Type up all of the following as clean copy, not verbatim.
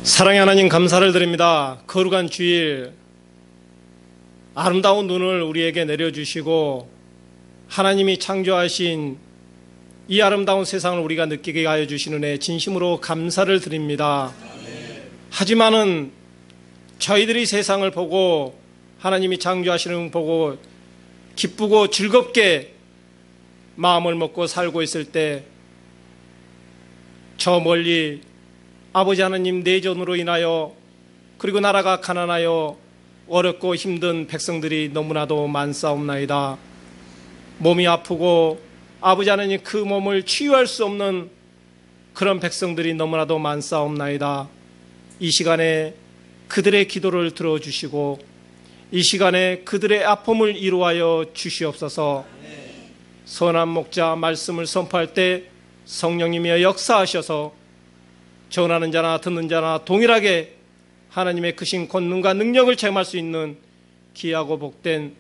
사랑의 하나님, 감사를 드립니다. 거룩한 주일, 아름다운 눈을 우리에게 내려주시고 하나님이 창조하신 이 아름다운 세상을 우리가 느끼게 하여 주시는 애 진심으로 감사를 드립니다. 하지만은 저희들이 세상을 보고 하나님이 창조하시는 걸 보고 기쁘고 즐겁게 마음을 먹고 살고 있을 때 저 멀리 아버지 하나님 내전으로 인하여 그리고 나라가 가난하여 어렵고 힘든 백성들이 너무나도 많사옵나이다. 몸이 아프고 아버지 하나님 그 몸을 치유할 수 없는 그런 백성들이 너무나도 많사옵나이다. 이 시간에 그들의 기도를 들어주시고 이 시간에 그들의 아픔을 이루하여 주시옵소서. 선한 목자 말씀을 선포할 때 성령님이여 역사하셔서 전하는 자나 듣는 자나 동일하게 하나님의 크신 권능과 능력을 체험할 수 있는 귀하고 복된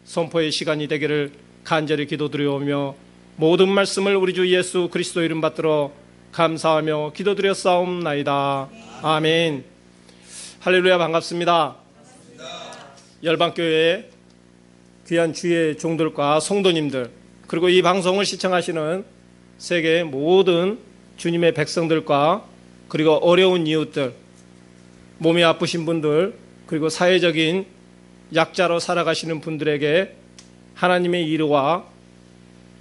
선포의 시간이 되기를 간절히 기도드리오며 모든 말씀을 우리 주 예수 그리스도 이름 받들어 감사하며 기도드렸사옵나이다. 아멘. 할렐루야. 반갑습니다. 열방교회의 귀한 주의 종들과 성도님들, 그리고 이 방송을 시청하시는 세계의 모든 주님의 백성들과 그리고 어려운 이웃들, 몸이 아프신 분들, 그리고 사회적인 약자로 살아가시는 분들에게 하나님의 이르와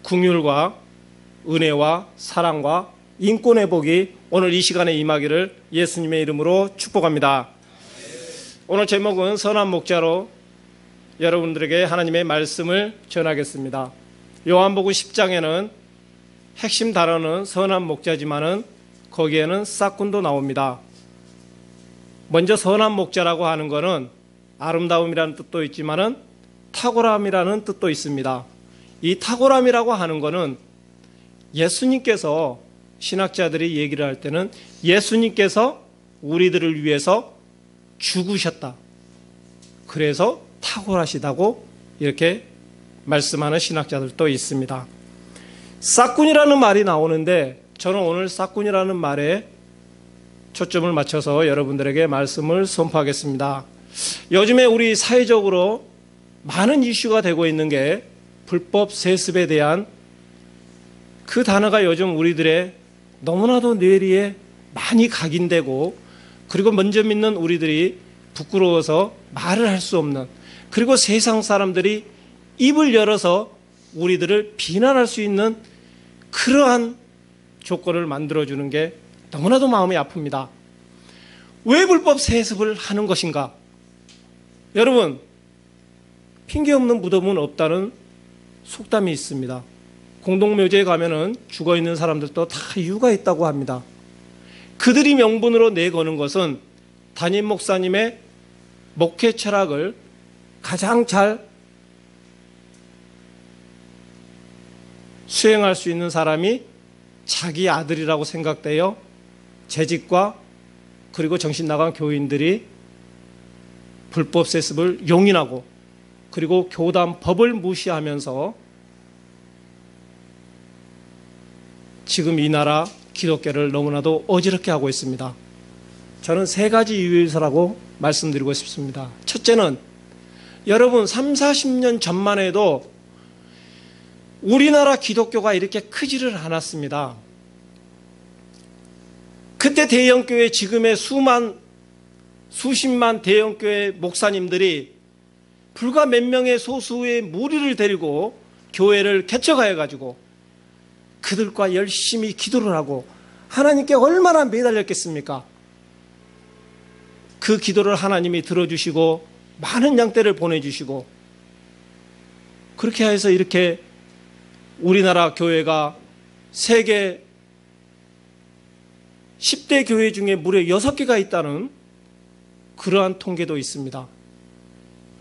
긍휼과 은혜와 사랑과 인권의 복이 오늘 이 시간에 임하기를 예수님의 이름으로 축복합니다. 오늘 제목은 선한 목자로 여러분들에게 하나님의 말씀을 전하겠습니다. 요한복음 10장에는 핵심 단어는 선한 목자지만은 거기에는 싹군도 나옵니다. 먼저 선한 목자라고 하는 것은 아름다움이라는 뜻도 있지만은 탁월함이라는 뜻도 있습니다. 이 탁월함이라고 하는 것은 예수님께서, 신학자들이 얘기를 할 때는 예수님께서 우리들을 위해서 죽으셨다. 그래서 탁월하시다고 이렇게 말씀하는 신학자들도 있습니다. 싹군이라는 말이 나오는데 저는 오늘 싹군이라는 말에 초점을 맞춰서 여러분들에게 말씀을 선포하겠습니다. 요즘에 우리 사회적으로 많은 이슈가 되고 있는 게 불법 세습에 대한 그 단어가 요즘 우리들의 너무나도 뇌리에 많이 각인되고, 그리고 먼저 믿는 우리들이 부끄러워서 말을 할 수 없는, 그리고 세상 사람들이 입을 열어서 우리들을 비난할 수 있는 그러한 조건을 만들어주는 게 너무나도 마음이 아픕니다. 왜 불법 세습을 하는 것인가? 여러분, 핑계 없는 무덤은 없다는 속담이 있습니다. 공동묘지에 가면은 죽어있는 사람들도 다 이유가 있다고 합니다. 그들이 명분으로 내거는 것은 담임 목사님의 목회 철학을 가장 잘 수행할 수 있는 사람이 자기 아들이라고 생각되어 재직과 그리고 정신 나간 교인들이 불법 세습을 용인하고, 그리고 교단 법을 무시하면서 지금 이 나라 기독교를 너무나도 어지럽게 하고 있습니다. 저는 세 가지 이유에서라고 말씀드리고 싶습니다. 첫째는 여러분 30-40년 전만 해도 우리나라 기독교가 이렇게 크지를 않았습니다. 그때 대형교회, 지금의 수십만 대형교회 목사님들이 불과 몇 명의 소수의 무리를 데리고 교회를 개척하여가지고 그들과 열심히 기도를 하고 하나님께 얼마나 매달렸겠습니까? 그 기도를 하나님이 들어주시고 많은 양떼를 보내주시고, 그렇게 해서 이렇게 우리나라 교회가 세계 10대 교회 중에 무려 6개가 있다는 그러한 통계도 있습니다.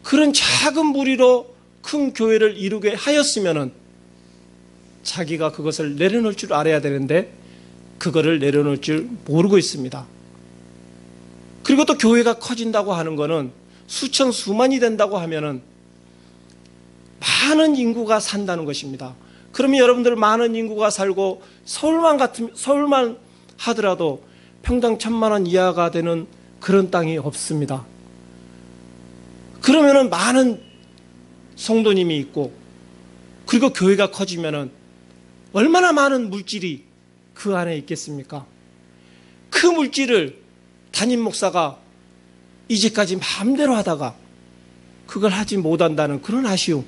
그런 작은 무리로 큰 교회를 이루게 하였으면은 자기가 그것을 내려놓을 줄 알아야 되는데 그거를 내려놓을 줄 모르고 있습니다. 그리고 또 교회가 커진다고 하는 것은 수천 수만이 된다고 하면은 많은 인구가 산다는 것입니다. 그러면 여러분들 많은 인구가 살고 서울만 하더라도 평당 1,000만 원 이하가 되는 그런 땅이 없습니다. 그러면은 많은 성도님이 있고, 그리고 교회가 커지면은 얼마나 많은 물질이 그 안에 있겠습니까? 그 물질을 담임 목사가 이제까지 마음대로 하다가 그걸 하지 못한다는 그런 아쉬움.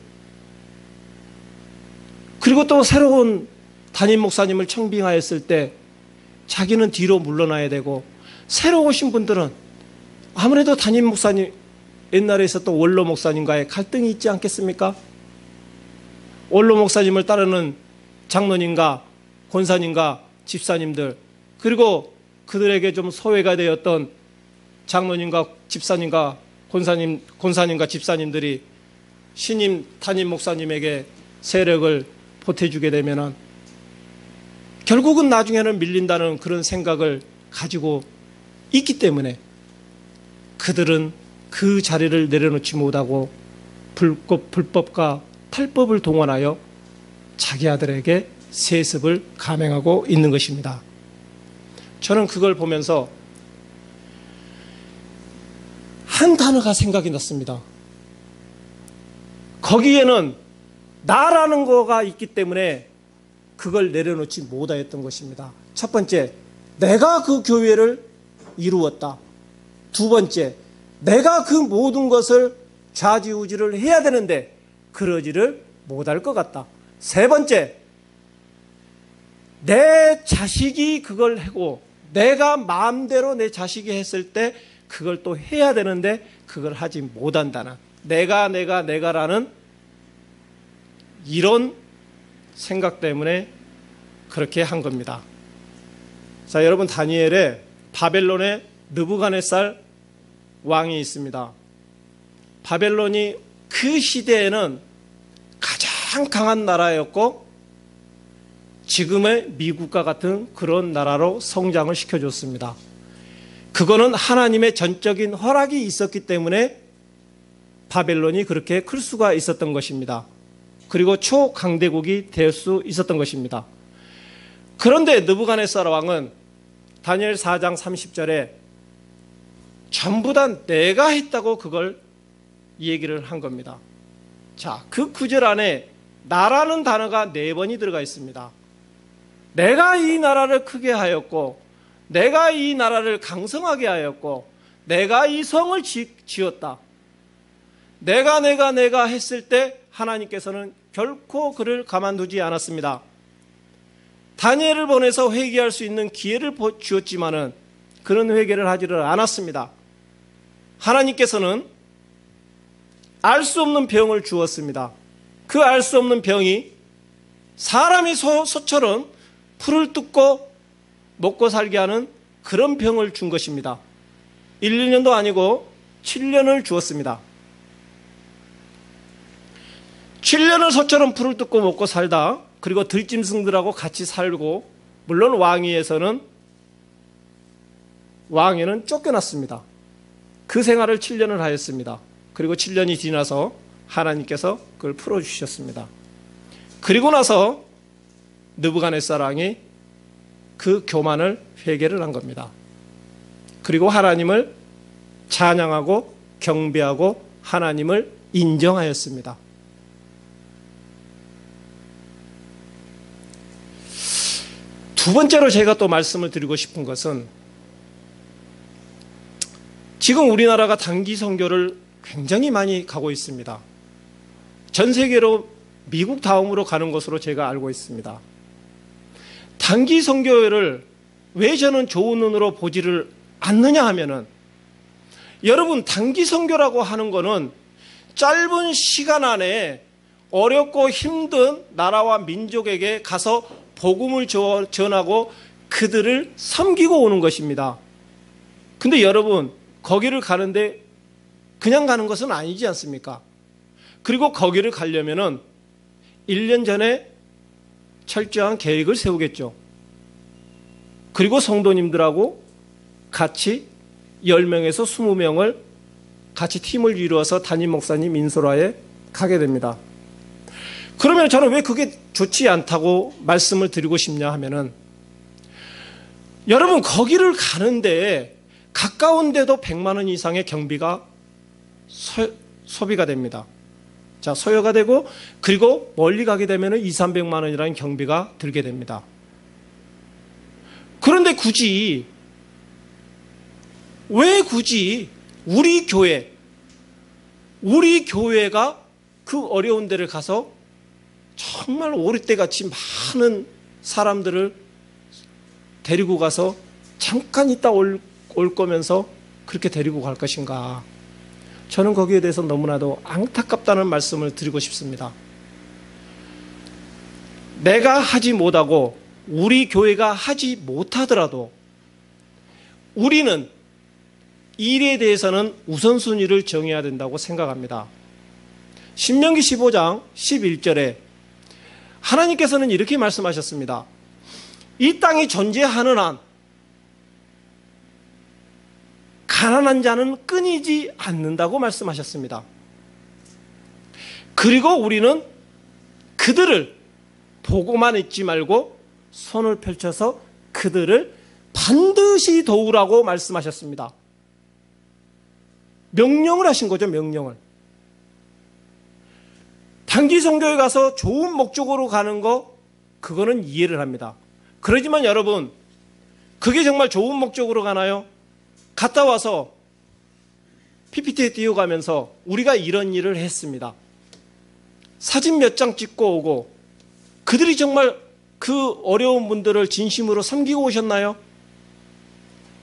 그리고 또 새로운 담임 목사님을 청빙하였을 때 자기는 뒤로 물러나야 되고, 새로 오신 분들은 아무래도 담임 목사님, 옛날에 있었던 원로 목사님과의 갈등이 있지 않겠습니까? 원로 목사님을 따르는 장로님과 권사님과 집사님들, 그리고 그들에게 좀 소외가 되었던 장로님과 집사님과 권사님과 집사님들이 신임 담임 목사님에게 세력을 보태주게 되면은 결국은 나중에는 밀린다는 그런 생각을 가지고 있기 때문에 그들은 그 자리를 내려놓지 못하고 불법과 탈법을 동원하여 자기 아들에게 세습을 감행하고 있는 것입니다. 저는 그걸 보면서 한 단어가 생각이 났습니다. 거기에는 나라는 거가 있기 때문에 그걸 내려놓지 못하였던 것입니다. 첫 번째, 내가 그 교회를 이루었다. 두 번째, 내가 그 모든 것을 좌지우지를 해야 되는데 그러지를 못할 것 같다. 세 번째, 내 자식이 그걸 하고 내가 마음대로 내 자식이 했을 때 그걸 또 해야 되는데 그걸 하지 못한다는, 내가라는 이런 생각 때문에 그렇게 한 겁니다. 자, 여러분, 다니엘에 바벨론의 느부갓네살 왕이 있습니다. 바벨론이 그 시대에는 가장 강한 나라였고 지금의 미국과 같은 그런 나라로 성장을 시켜줬습니다. 그거는 하나님의 전적인 허락이 있었기 때문에 바벨론이 그렇게 클 수가 있었던 것입니다. 그리고 초강대국이 될 수 있었던 것입니다. 그런데 느부갓네살 왕은 다니엘 4장 30절에 전부 다 내가 했다고 그걸 얘기를 한 겁니다. 자, 그 구절 안에 나라는 단어가 4번이 들어가 있습니다. 내가 이 나라를 크게 하였고, 내가 이 나라를 강성하게 하였고, 내가 이 성을 지었다. 내가 했을 때 하나님께서는 결코 그를 가만두지 않았습니다. 다니엘을 보내서 회개할 수 있는 기회를 주었지만은 그런 회개를 하지를 않았습니다. 하나님께서는 알 수 없는 병을 주었습니다. 그 알 수 없는 병이 사람이 소처럼 풀을 뜯고 먹고 살게 하는 그런 병을 준 것입니다. 1, 2년도 아니고 7년을 주었습니다. 7년을 소처럼 풀을 뜯고 먹고 살다, 그리고 들짐승들하고 같이 살고, 물론 왕위에는 쫓겨났습니다. 그 생활을 7년을 하였습니다. 그리고 7년이 지나서 하나님께서 그걸 풀어주셨습니다. 그리고 나서 느부갓네살 왕이 그 교만을 회개를 한 겁니다. 그리고 하나님을 찬양하고 경배하고 하나님을 인정하였습니다. 두 번째로 제가 또 말씀을 드리고 싶은 것은, 지금 우리나라가 단기 선교를 굉장히 많이 가고 있습니다. 전 세계로 미국 다음으로 가는 것으로 제가 알고 있습니다. 단기 선교를 왜 저는 좋은 눈으로 보지를 않느냐 하면은, 여러분, 단기 선교라고 하는 거는 짧은 시간 안에 어렵고 힘든 나라와 민족에게 가서 복음을 전하고 그들을 섬기고 오는 것입니다. 근데 여러분, 거기를 가는데 그냥 가는 것은 아니지 않습니까? 그리고 거기를 가려면은 1년 전에 철저한 계획을 세우겠죠. 그리고 성도님들하고 같이 10명에서 20명을 같이 팀을 이루어서 담임 목사님 인솔화에 가게 됩니다. 그러면 저는 왜 그게 좋지 않다고 말씀을 드리고 싶냐 하면은, 여러분, 거기를 가는데 가까운데도 100만 원 이상의 경비가 소비가 됩니다. 자, 소요가 되고, 그리고 멀리 가게 되면 2, 300만 원이라는 경비가 들게 됩니다. 그런데 왜 굳이 우리 교회가 그 어려운 데를 가서 정말 오랫때같이 많은 사람들을 데리고 가서 잠깐 있다 올 거면서 그렇게 데리고 갈 것인가? 저는 거기에 대해서 너무나도 안타깝다는 말씀을 드리고 싶습니다. 내가 하지 못하고 우리 교회가 하지 못하더라도 우리는 일에 대해서는 우선순위를 정해야 된다고 생각합니다. 신명기 15장 11절에 하나님께서는 이렇게 말씀하셨습니다. 이 땅이 존재하는 한 가난한 자는 끊이지 않는다고 말씀하셨습니다. 그리고 우리는 그들을 보고만 있지 말고 손을 펼쳐서 그들을 반드시 도우라고 말씀하셨습니다. 명령을 하신 거죠, 명령을. 단기 선교에 가서 좋은 목적으로 가는 거, 그거는 이해를 합니다. 그러지만 여러분, 그게 정말 좋은 목적으로 가나요? 갔다 와서 PPT에 띄워가면서 우리가 이런 일을 했습니다. 사진 몇 장 찍고 오고, 그들이 정말 그 어려운 분들을 진심으로 섬기고 오셨나요?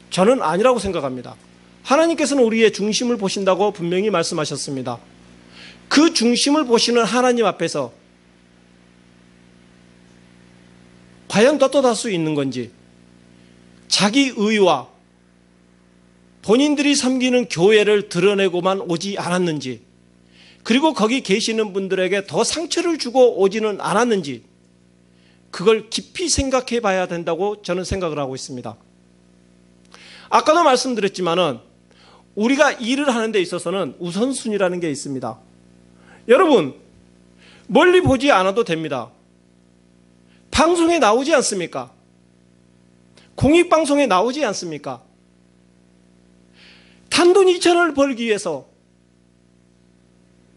저는 아니라고 생각합니다. 하나님께서는 우리의 중심을 보신다고 분명히 말씀하셨습니다. 그 중심을 보시는 하나님 앞에서 과연 떳떳할 수 있는 건지, 자기 의와 본인들이 섬기는 교회를 드러내고만 오지 않았는지, 그리고 거기 계시는 분들에게 더 상처를 주고 오지는 않았는지, 그걸 깊이 생각해 봐야 된다고 저는 생각을 하고 있습니다. 아까도 말씀드렸지만은 우리가 일을 하는 데 있어서는 우선순위라는 게 있습니다. 여러분, 멀리 보지 않아도 됩니다. 방송에 나오지 않습니까? 공익방송에 나오지 않습니까? 단돈 2,000원을 벌기 위해서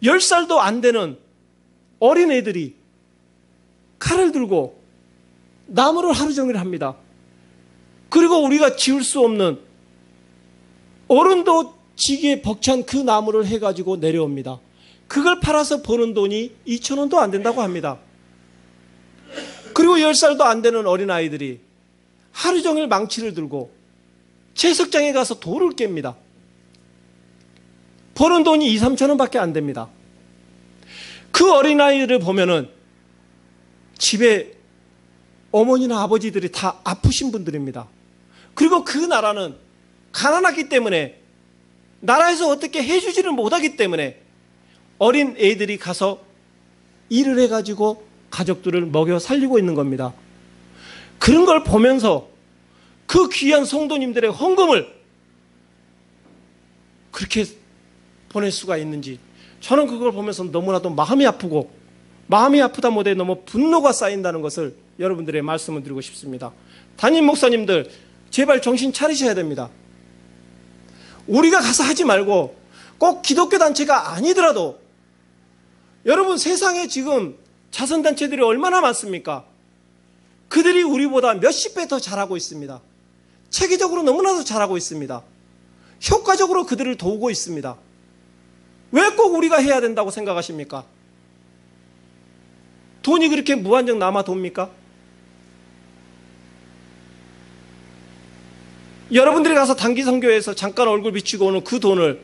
10살도 안 되는 어린애들이 칼을 들고 나무를 하루 종일 합니다. 그리고 우리가 지울 수 없는, 어른도 지기에 벅찬 그 나무를 해가지고 내려옵니다. 그걸 팔아서 버는 돈이 2,000원도 안 된다고 합니다. 그리고 10살도 안 되는 어린아이들이 하루 종일 망치를 들고 채석장에 가서 돌을 깹니다. 버는 돈이 2, 3천 원밖에 안 됩니다. 그 어린아이들을 보면은 집에 어머니나 아버지들이 다 아프신 분들입니다. 그리고 그 나라는 가난하기 때문에, 나라에서 어떻게 해주지를 못하기 때문에 어린 애들이 가서 일을 해가지고 가족들을 먹여 살리고 있는 겁니다. 그런 걸 보면서 그 귀한 성도님들의 헌금을 그렇게 보낼 수가 있는지, 저는 그걸 보면서 너무나도 마음이 아프고, 마음이 아프다 못해 너무 분노가 쌓인다는 것을 여러분들의 말씀을 드리고 싶습니다. 담임 목사님들, 제발 정신 차리셔야 됩니다. 우리가 가서 하지 말고, 꼭 기독교 단체가 아니더라도, 여러분, 세상에 지금 자선단체들이 얼마나 많습니까? 그들이 우리보다 몇십 배 더 잘하고 있습니다. 체계적으로 너무나도 잘하고 있습니다. 효과적으로 그들을 도우고 있습니다. 왜 꼭 우리가 해야 된다고 생각하십니까? 돈이 그렇게 무한정 남아 돕니까? 여러분들이 가서 단기 선교에서 잠깐 얼굴 비치고 오는 그 돈을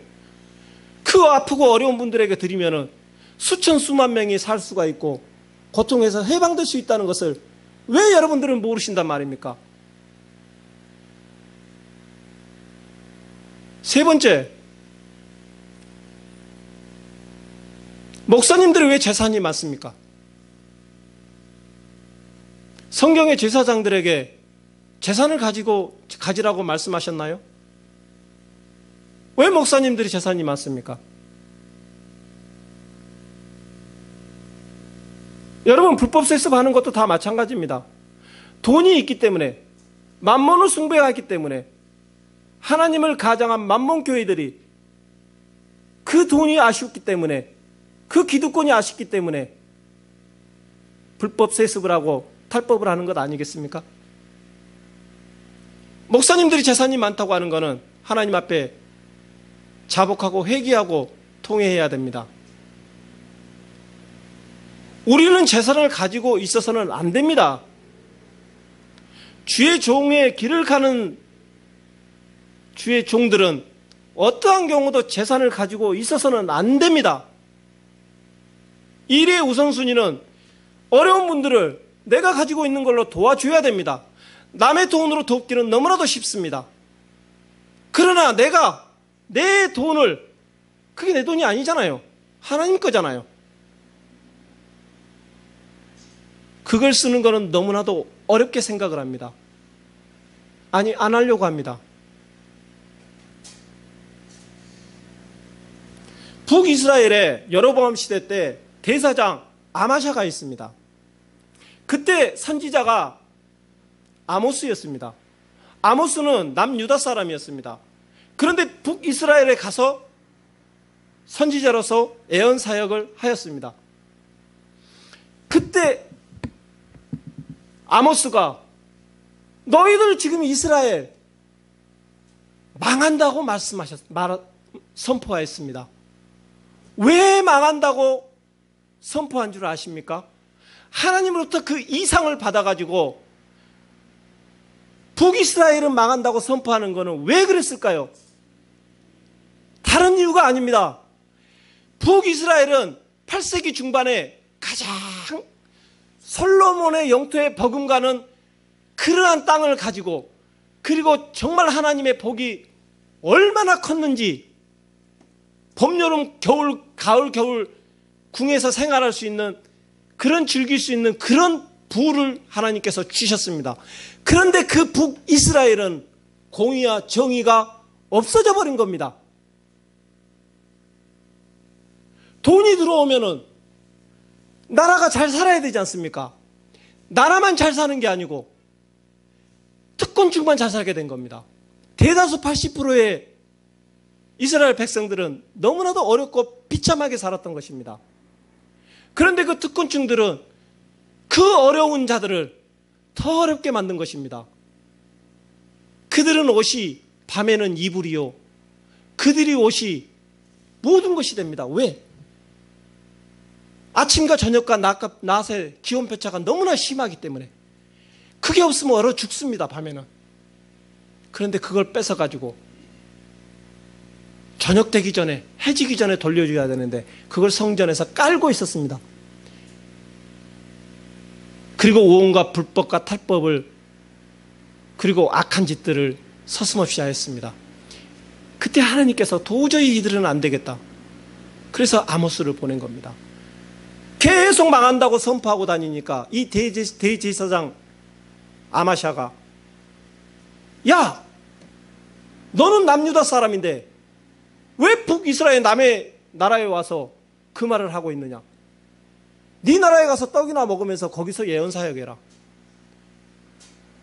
그 아프고 어려운 분들에게 드리면은 수천 수만 명이 살 수가 있고 고통에서 해방될 수 있다는 것을 왜 여러분들은 모르신단 말입니까? 세 번째, 목사님들이 왜 재산이 많습니까? 성경의 제사장들에게 재산을 가지라고 말씀하셨나요? 왜 목사님들이 재산이 많습니까? 여러분, 불법 세습하는 것도 다 마찬가지입니다. 돈이 있기 때문에, 만몬을 숭배했기 때문에 하나님을 가장한 만몬 교회들이 그 돈이 아쉽기 때문에 그 기득권이 아쉽기 때문에 불법 세습을 하고 탈법을 하는 것 아니겠습니까? 목사님들이 재산이 많다고 하는 것은 하나님 앞에 자복하고 회개하고 통회해야 됩니다. 우리는 재산을 가지고 있어서는 안 됩니다. 주의 종의 길을 가는 주의 종들은 어떠한 경우도 재산을 가지고 있어서는 안 됩니다. 일의 우선순위는 어려운 분들을 내가 가지고 있는 걸로 도와줘야 됩니다. 남의 돈으로 돕기는 너무나도 쉽습니다. 그러나 내가 내 돈을, 그게 내 돈이 아니잖아요. 하나님 거잖아요. 그걸 쓰는 것은 너무나도 어렵게 생각을 합니다. 아니, 안 하려고 합니다. 북이스라엘의 여로보암 시대 때 대사장 아마샤가 있습니다. 그때 선지자가 아모스였습니다. 아모스는 남유다 사람이었습니다. 그런데 북이스라엘에 가서 선지자로서 예언 사역을 하였습니다. 그때 아모스가 너희들 지금 이스라엘 망한다고 선포하였습니다. 왜 망한다고 선포한 줄 아십니까? 하나님으로부터 그 이상을 받아가지고 북이스라엘은 망한다고 선포하는 것은 왜 그랬을까요? 다른 이유가 아닙니다. 북이스라엘은 8세기 중반에 가장 솔로몬의 영토에 버금가는 그러한 땅을 가지고, 그리고 정말 하나님의 복이 얼마나 컸는지, 봄, 여름, 겨울, 가을, 겨울 궁에서 생활할 수 있는, 그런 즐길 수 있는 그런 부를 하나님께서 주셨습니다. 그런데 그 북이스라엘은 공의와 정의가 없어져 버린 겁니다. 돈이 들어오면은 나라가 잘 살아야 되지 않습니까? 나라만 잘 사는 게 아니고 특권층만 잘 살게 된 겁니다. 대다수 80%의 이스라엘 백성들은 너무나도 어렵고 비참하게 살았던 것입니다. 그런데 그 특권층들은 그 어려운 자들을 더 어렵게 만든 것입니다. 그들은 옷이 밤에는 이불이요, 그들이 옷이 모든 것이 됩니다. 왜? 아침과 저녁과 낮의 기온표차가 너무나 심하기 때문에 그게 없으면 얼어 죽습니다. 밤에는. 그런데 그걸 뺏어가지고 저녁 되기 전에, 해지기 전에 돌려줘야 되는데 그걸 성전에서 깔고 있었습니다. 그리고 온갖 불법과 탈법을, 그리고 악한 짓들을 서슴없이 하였습니다. 그때 하나님께서 도저히 이들은 안 되겠다, 그래서 아모스를 보낸 겁니다. 계속 망한다고 선포하고 다니니까 이 대제사장 아마샤가, 야, 너는 남유다 사람인데 왜 북이스라엘 남의 나라에 와서 그 말을 하고 있느냐? 네 나라에 가서 떡이나 먹으면서 거기서 예언 사역해라.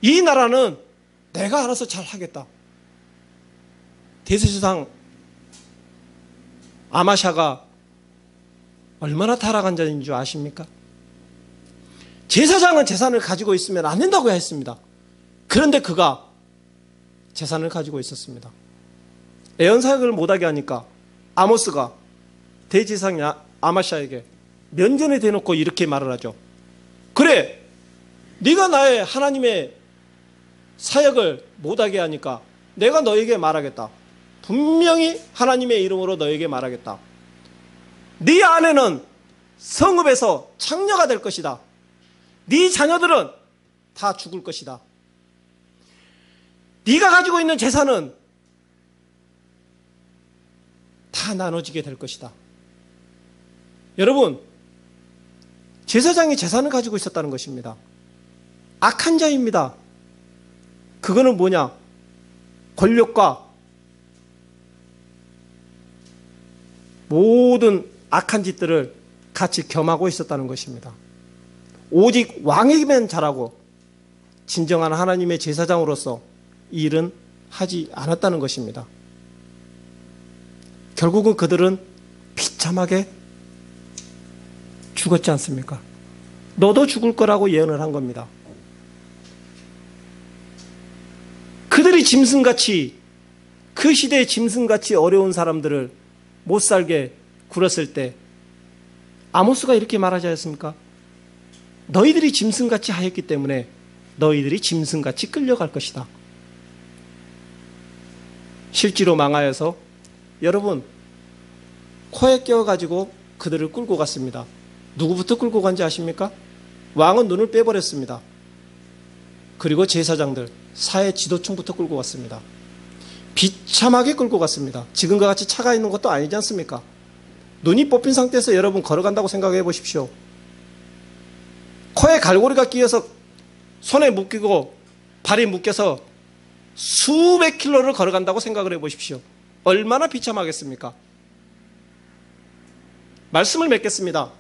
이 나라는 내가 알아서 잘 하겠다. 대제사장 아마샤가 얼마나 타락한 자인 줄 아십니까? 제사장은 재산을 가지고 있으면 안 된다고 했습니다. 그런데 그가 재산을 가지고 있었습니다. 예언 사역을 못하게 하니까 아모스가 대제사장 아마샤에게 면전에 대놓고 이렇게 말을 하죠. 그래, 네가 나의 하나님의 사역을 못하게 하니까 내가 너에게 말하겠다. 분명히 하나님의 이름으로 너에게 말하겠다. 네 아내는 성읍에서 창녀가 될 것이다. 네 자녀들은 다 죽을 것이다. 네가 가지고 있는 재산은 다 나눠지게 될 것이다. 여러분, 제사장이 재산을 가지고 있었다는 것입니다. 악한 자입니다. 그거는 뭐냐? 권력과 모든 악한 짓들을 같이 겸하고 있었다는 것입니다. 오직 왕이면 잘하고 진정한 하나님의 제사장으로서 이 일은 하지 않았다는 것입니다. 결국은 그들은 비참하게 죽었지 않습니까? 너도 죽을 거라고 예언을 한 겁니다. 그들이 짐승같이, 그 시대의 짐승같이 어려운 사람들을 못 살게 굴었을 때 아모스가 이렇게 말하지 않습니까? 너희들이 짐승같이 하였기 때문에 너희들이 짐승같이 끌려갈 것이다. 실제로 망하여서 여러분 코에 껴가지고 그들을 끌고 갔습니다. 누구부터 끌고 간지 아십니까? 왕은 눈을 빼버렸습니다. 그리고 제사장들, 사회 지도층부터 끌고 갔습니다. 비참하게 끌고 갔습니다. 지금과 같이 차가 있는 것도 아니지 않습니까? 눈이 뽑힌 상태에서 여러분 걸어간다고 생각해 보십시오. 코에 갈고리가 끼어서 손에 묶이고 발이 묶여서 수백 킬로를 걸어간다고 생각을 해 보십시오. 얼마나 비참하겠습니까? 말씀을 맺겠습니다.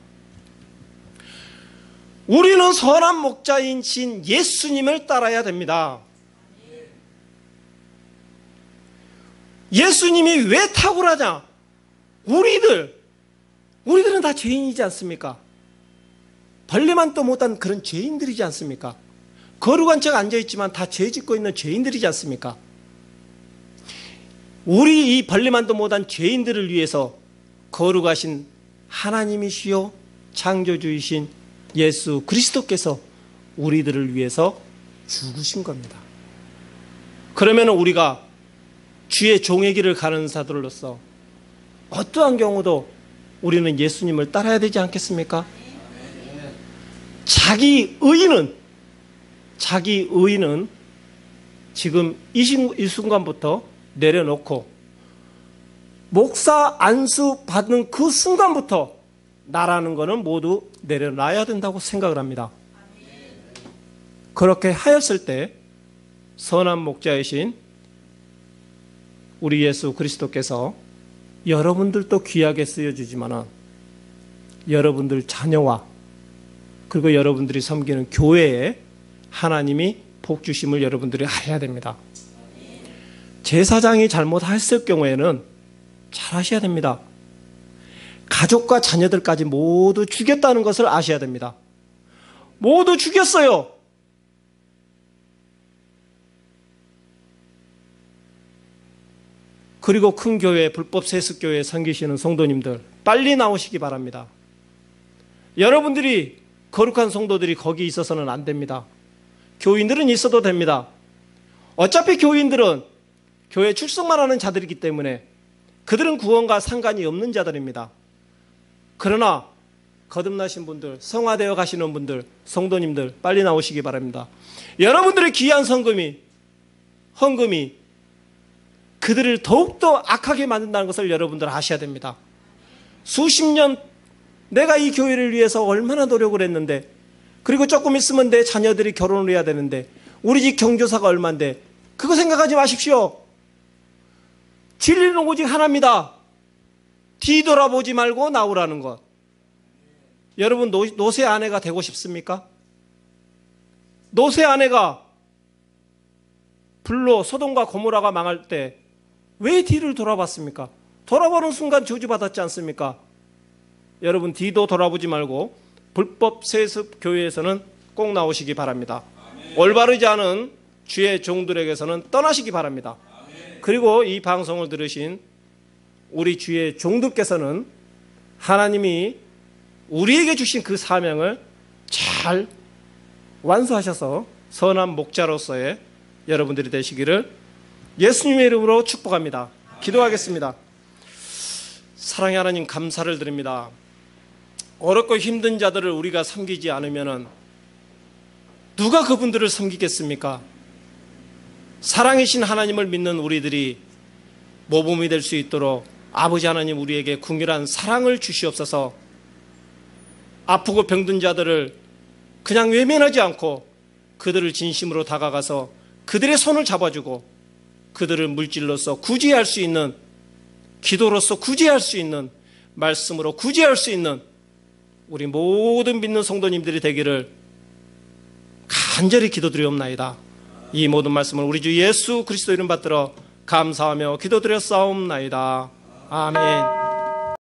우리는 선한 목자인 신 예수님을 따라야 됩니다. 예수님이 왜 탁월하냐? 우리들은 다 죄인이지 않습니까? 벌레만도 못한 그런 죄인들이지 않습니까? 거룩한 척 앉아있지만 다 죄 짓고 있는 죄인들이지 않습니까? 우리 이 벌레만도 못한 죄인들을 위해서 거룩하신 하나님이시요 창조주이신 예수 그리스도께서 우리들을 위해서 죽으신 겁니다. 그러면 우리가 주의 종의 길을 가는 자들로서 어떠한 경우도 우리는 예수님을 따라야 되지 않겠습니까? 자기 의는 지금 이 순간부터 내려놓고 목사 안수 받는 그 순간부터 나라는 것은 모두 내려놔야 된다고 생각을 합니다. 그렇게 하였을 때 선한 목자이신 우리 예수 그리스도께서 여러분들도 귀하게 쓰여주지만 여러분들 자녀와 그리고 여러분들이 섬기는 교회에 하나님이 복 주심을 여러분들이 해야 됩니다. 제사장이 잘못했을 경우에는 잘 하셔야 됩니다. 가족과 자녀들까지 모두 죽였다는 것을 아셔야 됩니다. 모두 죽였어요. 그리고 큰 교회, 불법 세습교회에 섬기시는 성도님들 빨리 나오시기 바랍니다. 여러분들이 거룩한 성도들이 거기 있어서는 안 됩니다. 교인들은 있어도 됩니다. 어차피 교인들은 교회 출석만 하는 자들이기 때문에 그들은 구원과 상관이 없는 자들입니다. 그러나 거듭나신 분들, 성화되어 가시는 분들, 성도님들 빨리 나오시기 바랍니다. 여러분들의 귀한 헌금이 그들을 더욱더 악하게 만든다는 것을 여러분들 아셔야 됩니다. 수십 년 내가 이 교회를 위해서 얼마나 노력을 했는데, 그리고 조금 있으면 내 자녀들이 결혼을 해야 되는데, 우리 집 경조사가 얼만데, 그거 생각하지 마십시오. 진리는 오직 하나입니다. 뒤돌아보지 말고 나오라는 것. 여러분 노새 아내가 되고 싶습니까? 노새 아내가 불로 소돔과 고모라가 망할 때 왜 뒤를 돌아봤습니까? 돌아보는 순간 저주받았지 않습니까? 여러분 뒤도 돌아보지 말고 불법 세습 교회에서는 꼭 나오시기 바랍니다. 아멘. 올바르지 않은 주의 종들에게서는 떠나시기 바랍니다. 아멘. 그리고 이 방송을 들으신 우리 주의 종들께서는 하나님이 우리에게 주신 그 사명을 잘 완수하셔서 선한 목자로서의 여러분들이 되시기를 예수님의 이름으로 축복합니다. 기도하겠습니다. 사랑의 하나님 감사를 드립니다. 어렵고 힘든 자들을 우리가 섬기지 않으면 누가 그분들을 섬기겠습니까? 사랑이신 하나님을 믿는 우리들이 모범이 될 수 있도록 아버지 하나님 우리에게 긍휼한 사랑을 주시옵소서. 아프고 병든 자들을 그냥 외면하지 않고 그들을 진심으로 다가가서 그들의 손을 잡아주고 그들을 물질로서 구제할 수 있는, 기도로서 구제할 수 있는, 말씀으로 구제할 수 있는 우리 모든 믿는 성도님들이 되기를 간절히 기도드리옵나이다. 이 모든 말씀을 우리 주 예수 그리스도 이름 받들어 감사하며 기도드렸사옵나이다. 아멘.